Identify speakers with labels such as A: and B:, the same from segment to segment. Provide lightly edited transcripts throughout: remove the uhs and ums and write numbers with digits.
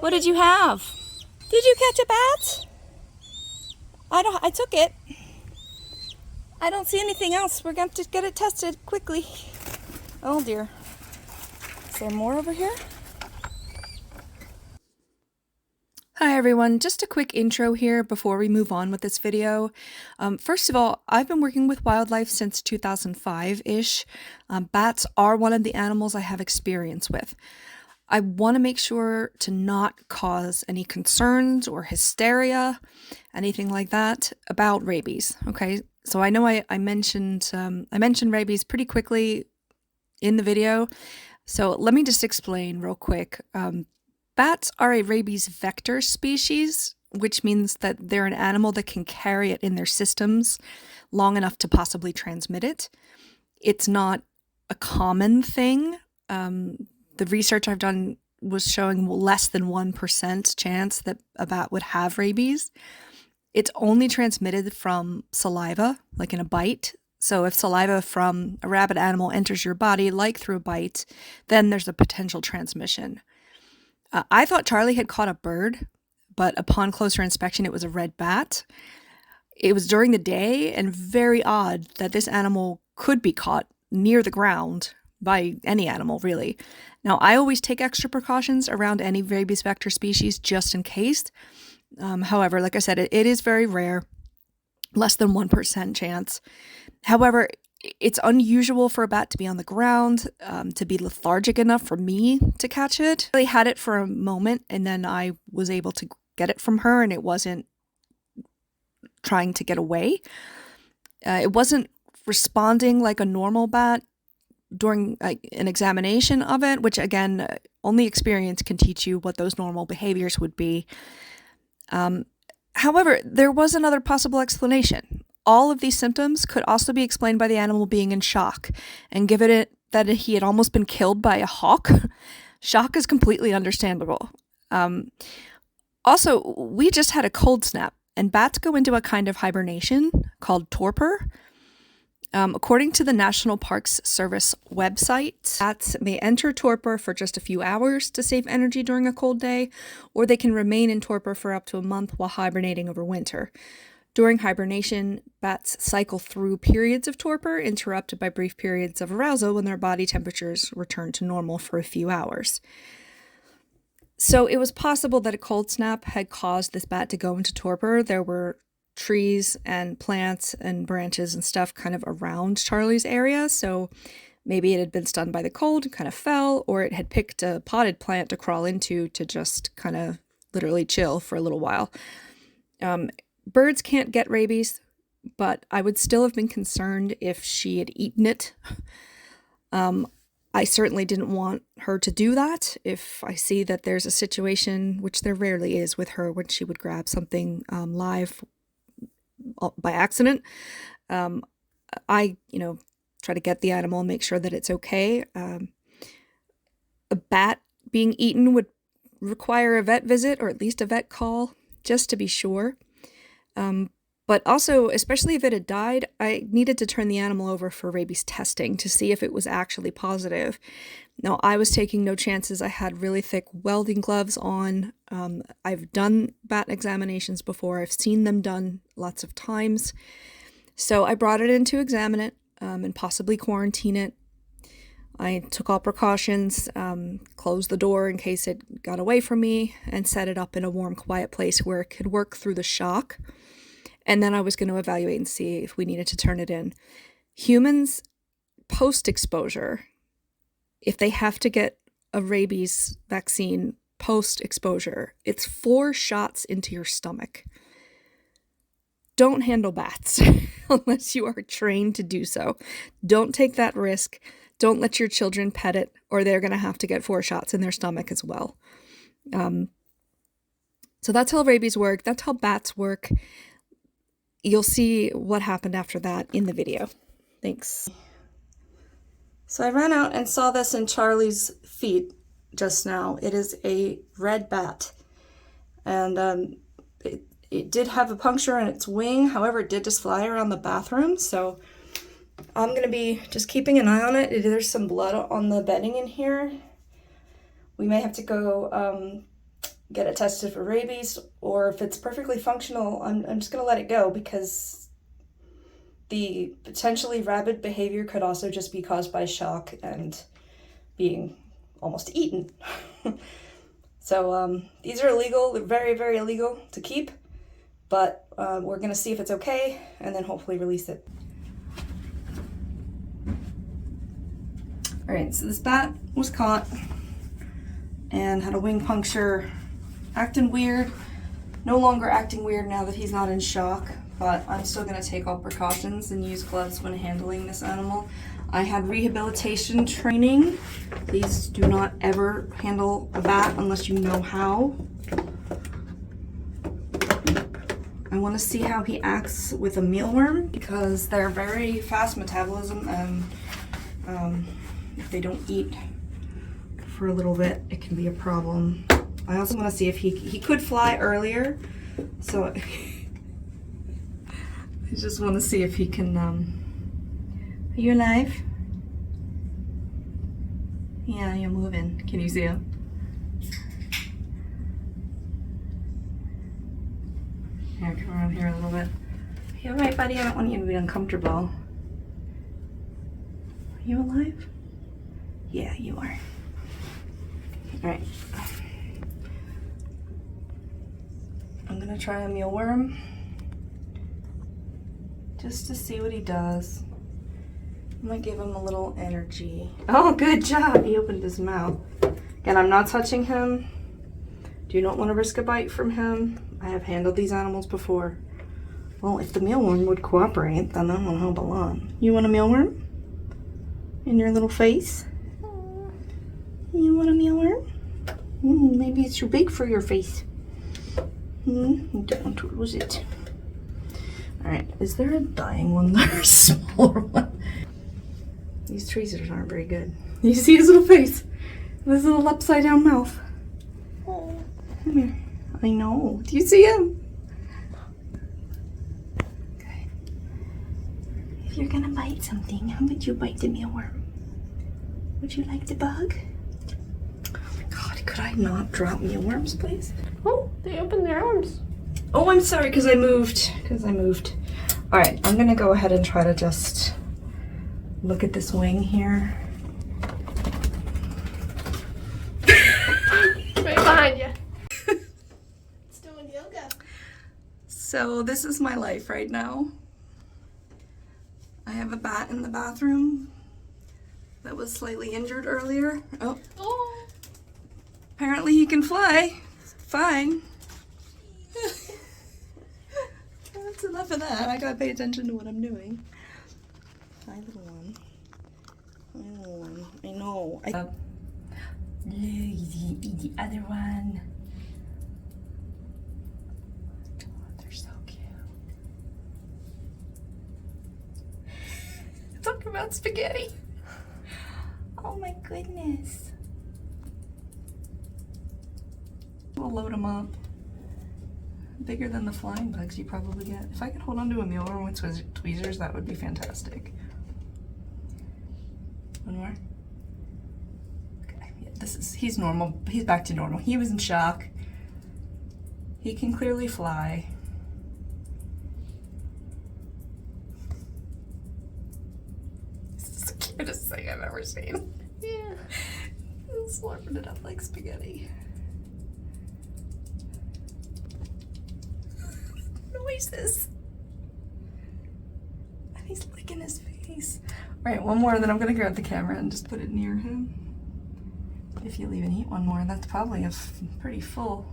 A: What did you have? Did you catch a bat? I took it. I don't see anything else. We're going to get it tested quickly. Oh dear. Is there more over here? Hi everyone, just a quick intro here before we move on with this video. First of all, I've been working with wildlife since 2005-ish. Bats are one of the animals I have experience with. I want to make sure to not cause any concerns or hysteria, anything like that, about rabies. Okay, so I know I mentioned rabies pretty quickly in the video, so let me just explain real quick. Bats are a rabies vector species, which means that they're an animal that can carry it in their systems long enough to possibly transmit it. It's not a common thing. The research I've done was showing less than 1% chance that a bat would have rabies. It's only transmitted from saliva, like in a bite. So if saliva from a rabid animal enters your body, like through a bite, then there's a potential transmission. I thought Charlie had caught a bird, but upon closer inspection, it was a red bat. It was during the day, and very odd that this animal could be caught near the ground by any animal, really. Now, I always take extra precautions around any rabies vector species just in case. However, like I said, it is very rare, less than 1% chance. However, it's unusual for a bat to be on the ground, to be lethargic enough for me to catch it. I had it for a moment, and then I was able to get it from her, and it wasn't trying to get away. It wasn't responding like a normal bat during an examination of it, which again, only experience can teach you what those normal behaviors would be. However, there was another possible explanation. All of these symptoms could also be explained by the animal being in shock, and given it that he had almost been killed by a hawk, shock is completely understandable. Also, we just had a cold snap, and bats go into a kind of hibernation called torpor. According to the National Parks Service website, bats may enter torpor for just a few hours to save energy during a cold day, or they can remain in torpor for up to a month while hibernating over winter. During hibernation, bats cycle through periods of torpor, interrupted by brief periods of arousal when their body temperatures return to normal for a few hours. So it was possible that a cold snap had caused this bat to go into torpor. There were trees and plants and branches and stuff kind of around Charlie's area, so maybe it had been stunned by the cold and kind of fell, or it had picked a potted plant to crawl into to just kind of literally chill for a little while. Birds can't get rabies, but I would still have been concerned if she had eaten it. I certainly didn't want her to do that. If I see that there's a situation, which there rarely is with her, when she would grab something live by accident, I, try to get the animal and make sure that it's okay. A bat being eaten would require a vet visit, or at least a vet call, just to be sure. But also, especially if it had died, I needed to turn the animal over for rabies testing to see if it was actually positive. Now, I was taking no chances. I had really thick welding gloves on. I've done bat examinations before. I've seen them done lots of times. So I brought it in to examine it and possibly quarantine it. I took all precautions, closed the door in case it got away from me, and set it up in a warm, quiet place where it could work through the shock. And then I was going to evaluate and see if we needed to turn it in. Humans, post-exposure, if they have to get a rabies vaccine post-exposure, it's 4 shots into your stomach. Don't handle bats unless you are trained to do so. Don't take that risk. Don't let your children pet it, or they're going to have to get 4 shots in their stomach as well. So that's how rabies work. That's how bats work. You'll see what happened after that in the video. Thanks. So I ran out and saw this in Charlie's feet just now. It is a red bat. And it did have a puncture in its wing. However, it did just fly around the bathroom. So I'm going to be just keeping an eye on it. There's some blood on the bedding in here. We may have to go get it tested for rabies, or if it's perfectly functional, I'm just gonna let it go, because the potentially rabid behavior could also just be caused by shock and being almost eaten. So these are illegal. They're very, very illegal to keep, but we're gonna see if it's okay and then hopefully release it. All right, so this bat was caught and had a wing puncture, acting weird. No longer acting weird now that he's not in shock, but I'm still gonna take all precautions and use gloves when handling this animal. I had rehabilitation training. Please do not ever handle a bat unless you know how. I wanna see how he acts with a mealworm, because they're very fast metabolism, and if they don't eat for a little bit, it can be a problem. I also want to see if he could fly earlier, so I just want to see if he can. Are you alive? Yeah, you're moving. Can you see him? Here, come around here a little bit. You all right, buddy? I don't want you to be uncomfortable. Are you alive? Yeah, you are. All right. I'm gonna try a mealworm just to see what he does. I might give him a little energy. Oh, good job. He opened his mouth. Again, I'm not touching him. Do not want to risk a bite from him. I have handled these animals before. Well, if the mealworm would cooperate, then that will help a lot. You want a mealworm? In your little face? You want a mealworm? Maybe it's too big for your face. Don't lose it. Alright, is there a dying one there? A smaller one? These tweezers aren't very good. You see his little face? His little upside down mouth. Come here. I know. Do you see him? Okay. If you're gonna bite something, how would you bite the mealworm? Would you like the bug? God, could I not drop mealworms, please?
B: Oh, they opened their arms.
A: Oh, I'm sorry, because I moved. All right, I'm gonna go ahead and try to just look at this wing here.
B: Right behind you. It's doing yoga.
A: So this is my life right now. I have a bat in the bathroom that was slightly injured earlier. Oh. Apparently he can fly. Fine. That's enough of that. I gotta pay attention to what I'm doing. Hi, little one. Hi, little one. I know. The other one. Oh, they're so cute. Talk about spaghetti. Oh my goodness. We'll load them up. Bigger than the flying bugs you probably get. If I could hold on to a mealworm with tweezers, that would be fantastic. One more. Okay, yeah, he's normal. He's back to normal. He was in shock. He can clearly fly. This is the cutest thing I've ever seen.
B: Yeah.
A: Slurping it up like spaghetti. Noises. And he's licking his face. Alright, one more, then I'm gonna grab the camera and just put it near him. If you'll even eat one more, that's probably a pretty full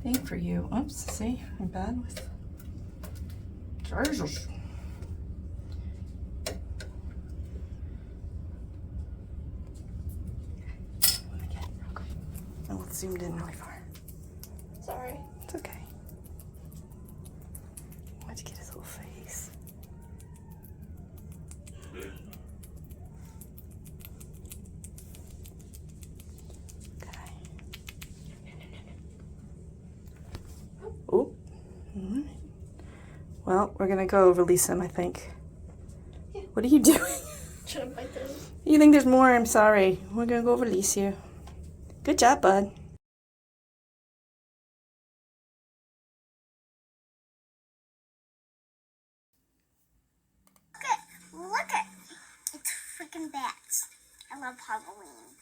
A: thing for you. Oops, see, I'm bad with Jesus. Oh, it's zoomed in really far.
B: Sorry.
A: It's okay. Why'd you get his little face? Okay. Oh. Alright. Well, we're gonna go release him, I think.
B: Yeah.
A: What are you doing?
B: Trying to bite them.
A: You think there's more? I'm sorry. We're gonna go release you. Good job, bud.
C: and bats. I love Halloween.